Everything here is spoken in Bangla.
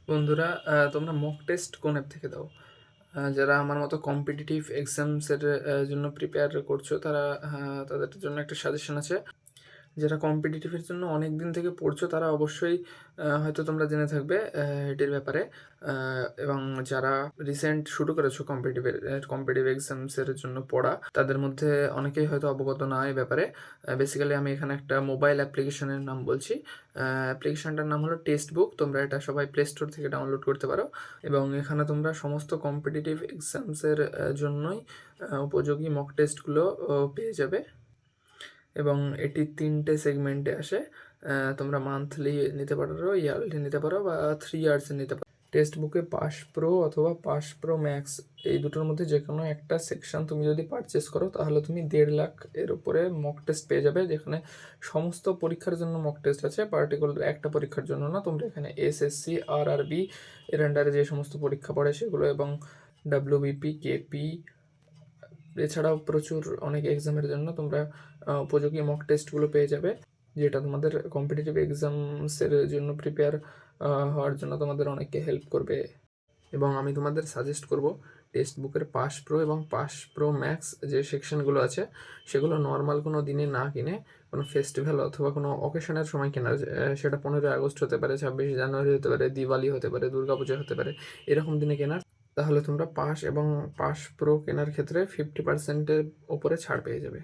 বন্ধুরা, তোমরা মক টেস্ট কোন অ্যাপ থেকে দাও? যারা আমার মতো কম্পিটিটিভ এক্সামসের জন্য প্রিপেয়ার করছো, তাদের জন্য একটা সাজেশন আছে। যারা কম্পিটিটিভের জন্য অনেক দিন থেকে পড়ছো তারা অবশ্যই হয়তো তোমরা জেনে থাকবে এটির ব্যাপারে। এবং যারা রিসেন্ট শুরু করেছো কম্পিটিটিভ এক্সামসের জন্য পড়া, তাদের মধ্যে অনেকেই হয়তো অবগত না এই ব্যাপারে। বেসিক্যালি আমি এখানে একটা মোবাইল অ্যাপ্লিকেশনের নাম বলছি। অ্যাপ্লিকেশনটার নাম হলো টেক্সট বুক। তোমরা এটা সবাই প্লে স্টোর থেকে ডাউনলোড করতে পারো এবং এখানে তোমরা সমস্ত কম্পিটিটিভ এক্সামসের জন্যই উপযোগী মক টেস্টগুলো পেয়ে যাবে। এবং এটি ৩টে সেগমেন্টে আসে। তোমরা মান্থলি নিতে পারো, ইয়ারলি নিতে পারো বা 3 ইয়ার্সের নিতে পারো। টেক্সট বুকে পাস প্রো অথবা পাস প্রো ম্যাক্স এই দুটোর মধ্যে যে কোনো একটা সেকশন তুমি যদি পারচেস করো তাহলে তুমি 1.5 লাখ এর উপরে মক টেস্ট পেয়ে যাবে, যেখানে সমস্ত পরীক্ষার জন্য মক টেস্ট আছে, পার্টিকুলার একটা পরীক্ষার জন্য না। তোমরা এখানে এসএসসি, আরআরবি এর আন্ডারে যে সমস্ত পরীক্ষা পড়ে সেগুলো এবং ডাব্লিউবিপি, কেপি এছাড়াও প্রচুর অনেক এক্সামের জন্য তোমরা উপযোগী মক টেস্টগুলো পেয়ে যাবে, যেটা তোমাদের কম্পিটিটিভ এক্সামসের জন্য প্রিপেয়ার হওয়ার জন্য তোমাদের অনেককে হেল্প করবে। এবং আমি তোমাদের সাজেস্ট করব টেক্সট বুকের পাস প্রো এবং পাস প্রো ম্যাক্স যে সেকশনগুলো আছে সেগুলো নর্মাল কোনো দিনে না কিনে কোনো ফেস্টিভ্যাল অথবা কোনো অকেশনের সময় কেনার, সেটা 15ই আগস্ট হতে পারে, 26শে জানুয়ারি হতে পারে, দিওয়ালি হতে পারে, দুর্গাপূজা হতে পারে, এরকম দিনে কেনার। তাহলে তোমরা পাস এবং পাস প্রো কেনার ক্ষেত্রে 50%-এর ওপরে ছাড় পেয়ে যাবে।